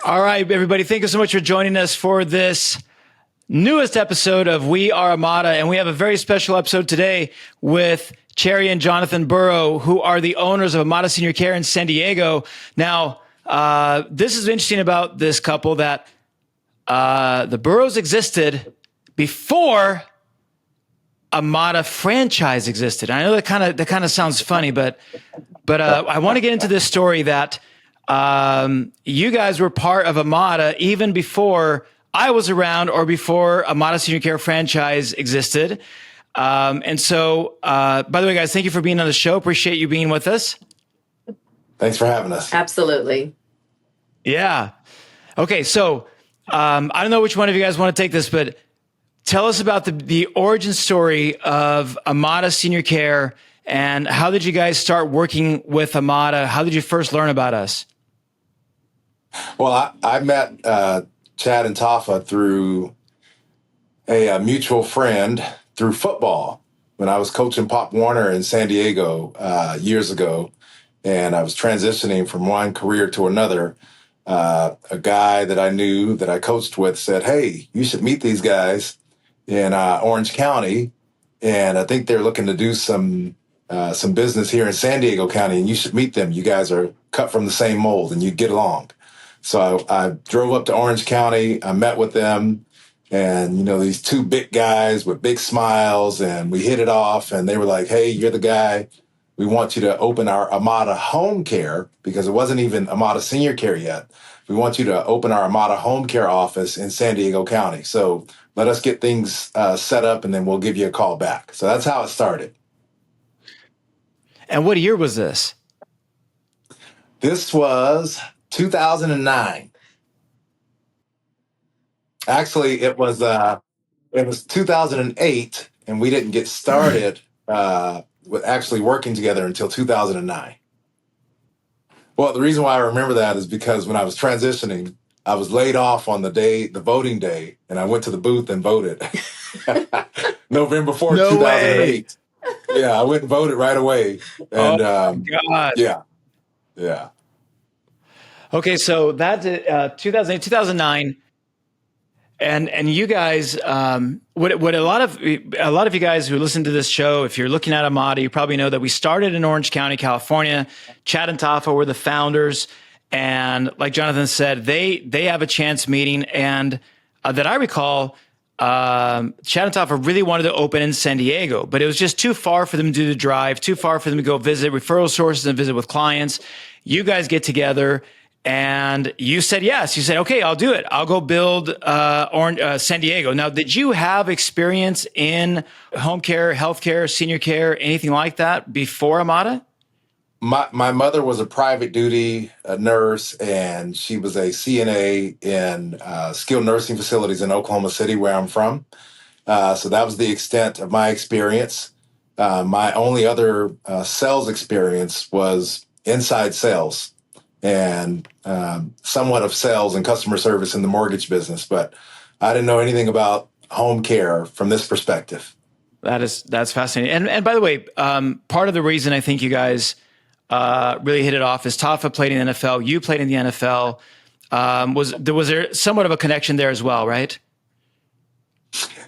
All right, everybody. Thank you so much for joining us for this newest episode of We Are Amada. And we have a very special episode today with Cherie and Jonathan Burrough, who are the owners of Amada Senior Care in San Diego. Now, this is interesting about this couple that the Burroughs existed before Amada franchise existed. I know that kind of sounds funny, but I want to get into this story that you guys were part of Amada even before I was around or before Amada Senior Care franchise existed. And so, by the way, guys, thank you for being on the show. Appreciate you being with us. Thanks for having us. Absolutely. Yeah. Okay. So, I don't know which one of you guys want to take this, but tell us about the origin story of Amada Senior Care and how did you guys start working with Amada? How did you first learn about us? Well, I met Chad and Tafa through a mutual friend through football when I was coaching Pop Warner in San Diego years ago, and I was transitioning from one career to another. A guy that I knew that I coached with said, "Hey, you should meet these guys in Orange County, and I think they're looking to do some business here in San Diego County, and you should meet them. You guys are cut from the same mold, and you get along." So I drove up to Orange County. I met with them, and these two big guys with big smiles, and we hit it off. And they were like, "Hey, you're the guy. We want you to open our Amada Home Care," because it wasn't even Amada Senior Care yet. "We want you to open our Amada Home Care office in San Diego County. So let us get things set up, and then we'll give you a call back." So that's how it started. And what year was this? This was 2009. Actually, it was 2008, and we didn't get started with actually working together until 2009. Well, the reason why I remember that is because when I was transitioning, I was laid off on the voting day, and I went to the booth and voted. November 4th, No 2008. Way. Yeah, I went and voted right away. And God. Yeah. Okay, so that's 2008, 2009. And you guys, what a lot of you guys who listen to this show, if you're looking at Amada, you probably know that we started in Orange County, California. Chad and Tafa were the founders, and like Jonathan said, they have a chance meeting, and that I recall, Chad and Tafa really wanted to open in San Diego, but it was just too far for them to do the drive, too far for them to go visit referral sources and visit with clients. You guys get together. And you said yes. You said, "Okay, I'll do it. I'll go build San Diego." Now, did you have experience in home care, healthcare, senior care, anything like that before Amada? My mother was a private duty nurse, and she was a CNA in skilled nursing facilities in Oklahoma City, where I'm from. So that was the extent of my experience. My only other sales experience was inside sales and somewhat of sales and customer service in the mortgage business, but I didn't know anything about home care from this perspective. That's fascinating. And by the way, part of the reason I think you guys really hit it off is Tafa played in the NFL, you played in the NFL. Was there somewhat of a connection there as well, right?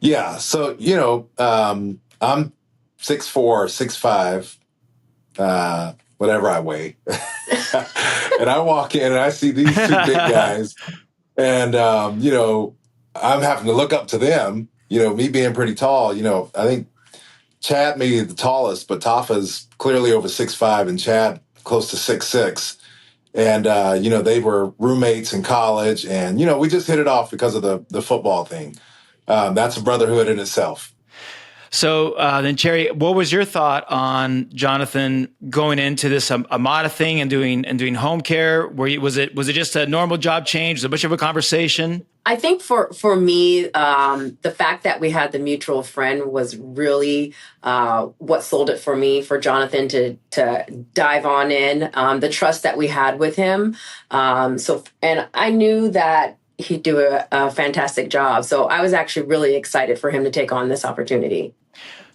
Yeah. So, I'm 6'4", 6'5", whatever I weigh. And I walk in and I see these two big guys, and, I'm having to look up to them, me being pretty tall. I think Chad may be the tallest, but Tafa's clearly over 6'5", and Chad close to 6'6". And, they were roommates in college, and, we just hit it off because of the football thing. That's a brotherhood in itself. So then, Cherie, what was your thought on Jonathan going into this Amada thing and doing home care? Was it just a normal job change? Was it much of a conversation? I think for me, the fact that we had the mutual friend was really what sold it for me, for Jonathan to dive on in. The trust that we had with him. And I knew that he'd do a fantastic job. So I was actually really excited for him to take on this opportunity.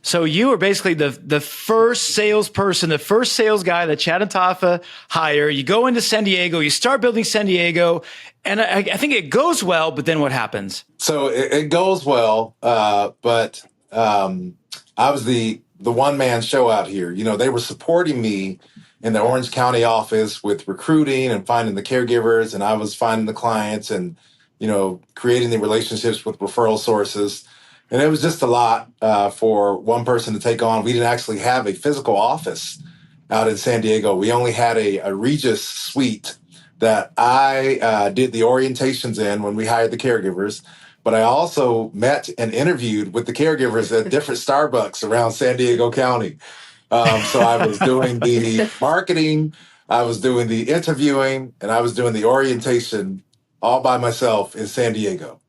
So you were basically the first salesperson, the first sales guy that Chad and Tafa hire. You go into San Diego, you start building San Diego, and I think it goes well, but then what happens? So it goes well, but I was the one-man show out here. You know, they were supporting me in the Orange County office with recruiting and finding the caregivers, and I was finding the clients and, you know, creating the relationships with referral sources. And it was just a lot for one person to take on. We didn't actually have a physical office out in San Diego. We only had a Regis suite that I did the orientations in when we hired the caregivers. But I also met and interviewed with the caregivers at different Starbucks around San Diego County. So I was doing the marketing, I was doing the interviewing, and I was doing the orientation all by myself in San Diego.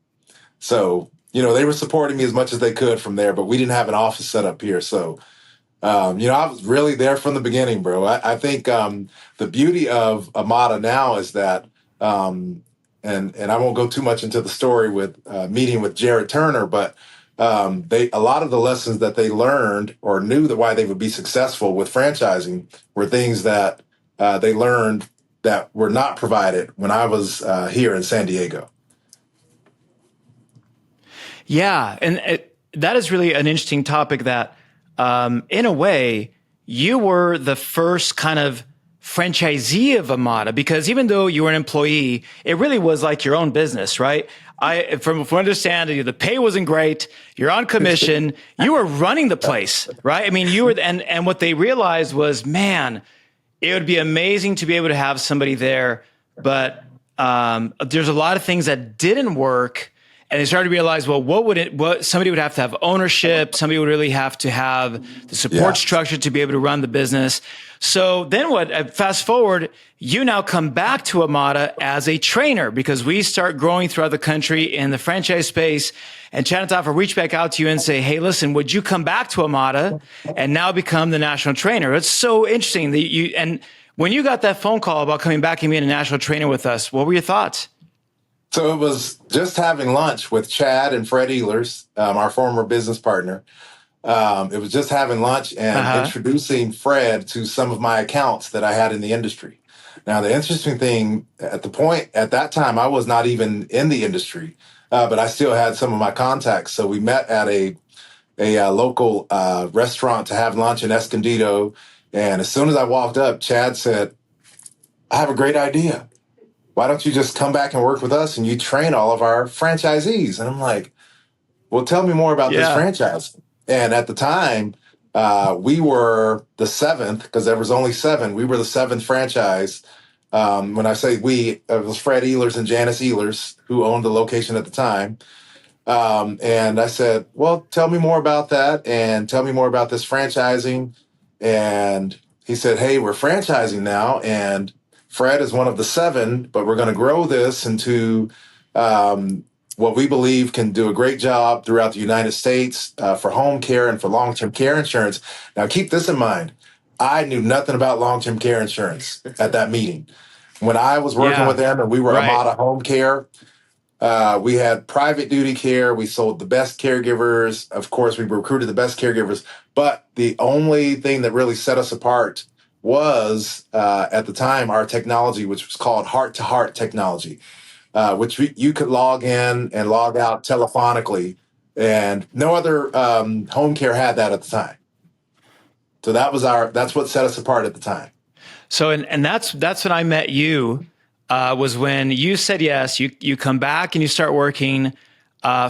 So, you know, they were supporting me as much as they could from there, but we didn't have an office set up here. So, you know, I was really there from the beginning, bro. I think the beauty of Amada now is that, and I won't go too much into the story with meeting with Jared Turner, but a lot of the lessons that they learned or knew that why they would be successful with franchising were things that they learned that were not provided when I was here in San Diego. Yeah, and that is really an interesting topic that, in a way, you were the first kind of franchisee of Amada, because even though you were an employee, it really was like your own business, right? From what I understand, the pay wasn't great. You're on commission. You were running the place, right? I mean, you were, and what they realized was, man, it would be amazing to be able to have somebody there, but there's a lot of things that didn't work. And they started to realize, well, what somebody would have to have ownership. Somebody would really have to have the support structure to be able to run the business. So then fast forward, you now come back to Amada as a trainer, because we start growing throughout the country in the franchise space. And Chad and Tafa reach back out to you and say, hey, listen, would you come back to Amada and now become the national trainer? It's so interesting that and when you got that phone call about coming back and being a national trainer with us, what were your thoughts? So it was just having lunch with Chad and Fred Ehlers, our former business partner. It was just having lunch and introducing Fred to some of my accounts that I had in the industry. Now, the interesting thing at that time, I was not even in the industry, but I still had some of my contacts. So we met at a local restaurant to have lunch in Escondido. And as soon as I walked up, Chad said, I have a great idea. Why don't you just come back and work with us and you train all of our franchisees? And I'm like, well, tell me more about this franchise. And at the time, we were the seventh, because there was only seven. We were the seventh franchise. When I say we, it was Fred Ehlers and Janice Ehlers who owned the location at the time. And I said, well, tell me more about that and tell me more about this franchising. And he said, hey, we're franchising now. And Fred is one of the seven, but we're going to grow this into what we believe can do a great job throughout the United States for home care and for long-term care insurance. Now, keep this in mind. I knew nothing about long-term care insurance at that meeting. When I was working with them and we were Amada Home Care, we had private duty care. We sold the best caregivers. Of course, we recruited the best caregivers. But the only thing that really set us apart was, at the time, our technology, which was called heart-to-heart technology, which you could log in and log out telephonically. And no other home care had that at the time. So that's what set us apart at the time. So, and that's when I met you, was when you said yes, you come back and you start working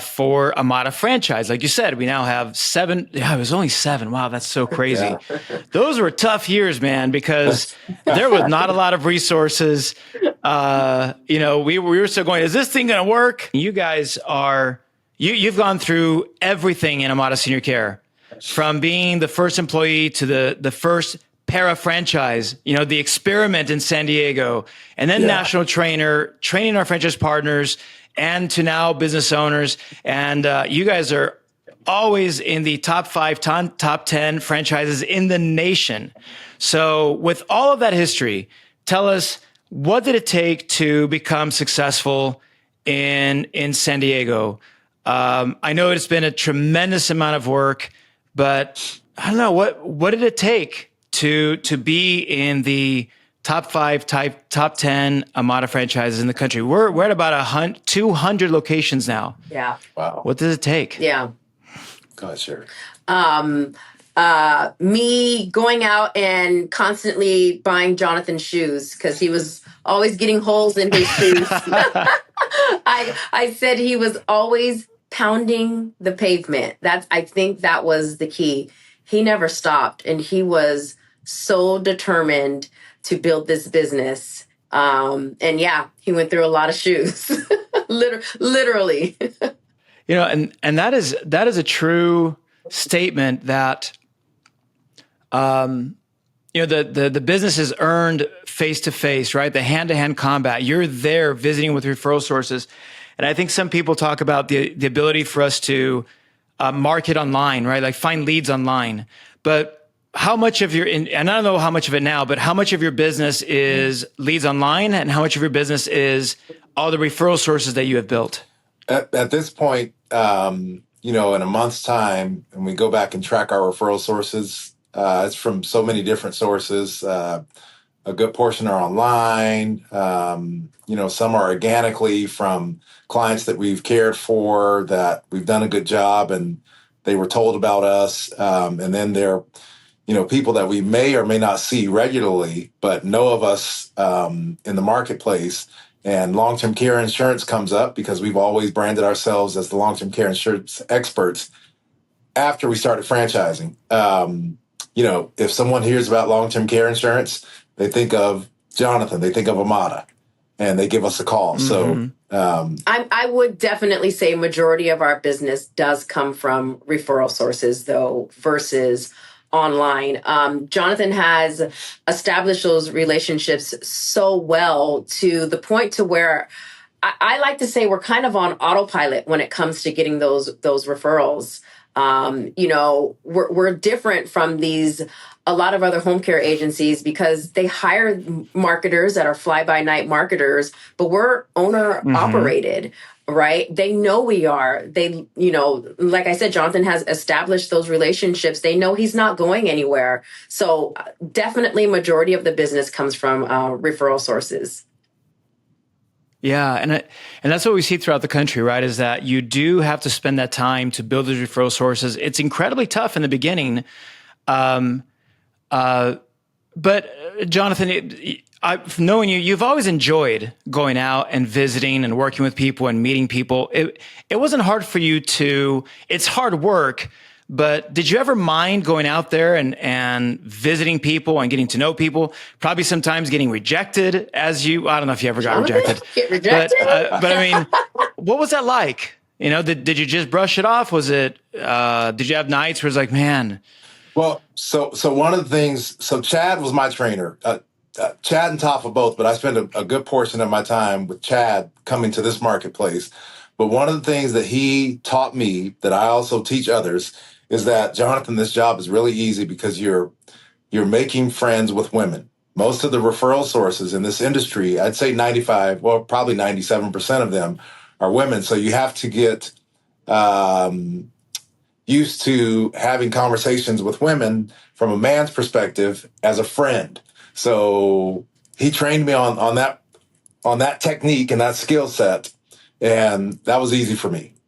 for Amada franchise. Like you said, we now have seven. Yeah, it was only seven. Wow, that's so crazy. Yeah. Those were tough years, man, because there was not a lot of resources. We were still going, is this thing going to work? You guys you've gone through everything in Amada Senior Care, from being the first employee to the first para franchise, the experiment in San Diego, and then national trainer, training our franchise partners, and to now business owners. And you guys are always in the top 5, top 10 franchises in the nation. So with all of that history, tell us, what did it take to become successful in San Diego? I know it's been a tremendous amount of work, but I don't know what did it take to be in the top 5, top 10 Amada franchises in the country. We're at about 200 locations now. Yeah. Wow. What does it take? Yeah. Go ahead, Cherie. Me going out and constantly buying Jonathan shoes because he was always getting holes in his shoes. I said he was always pounding the pavement. I think that was the key. He never stopped, and he was so determined to build this business. And yeah, he went through a lot of shoes, literally. And that is a true statement that, the business is earned face to face, right? The hand to hand combat. You're there visiting with referral sources. And I think some people talk about the ability for us to market online, right? Like find leads online. But how much of and I don't know how much of it now, but how much of your business is leads online and how much of your business is all the referral sources that you have built? At this point, in a month's time, and we go back and track our referral sources, it's from so many different sources. A good portion are online. Some are organically from clients that we've cared for, that we've done a good job and they were told about us. And then they're, people that we may or may not see regularly, but know of us in the marketplace. And long-term care insurance comes up because we've always branded ourselves as the long-term care insurance experts after we started franchising. If someone hears about long-term care insurance, they think of Jonathan, they think of Amada, and they give us a call. Mm-hmm. So I would definitely say majority of our business does come from referral sources, though, versus online. Jonathan has established those relationships so well to the point to where I like to say we're kind of on autopilot when it comes to getting those referrals. We're different from a lot of other home care agencies because they hire marketers that are fly-by-night marketers, but we're owner operated, right? They know we are. They, like I said, Jonathan has established those relationships. They know he's not going anywhere. So definitely majority of the business comes from referral sources. Yeah, and that's what we see throughout the country, right? Is that you do have to spend that time to build those referral sources. It's incredibly tough in the beginning. But Jonathan, I've known you, you've always enjoyed going out and visiting and working with people and meeting people. It wasn't hard for you it's hard work, but did you ever mind going out there and visiting people and getting to know people? Probably sometimes getting rejected I don't know if you ever got rejected. Get rejected? But I mean, what was that like? Did you just brush it off? Was it, did you have nights where it's like, man? Well, so one of the things, Chad was my trainer, Chad and Tafa both, but I spent a good portion of my time with Chad coming to this marketplace. But one of the things that he taught me that I also teach others is that, Jonathan, this job is really easy because you're making friends with women. Most of the referral sources in this industry, I'd say 95, well, probably 97% of them are women. So you have to get used to having conversations with women from a man's perspective as a friend. So he trained me on that technique and that skill set, and that was easy for me.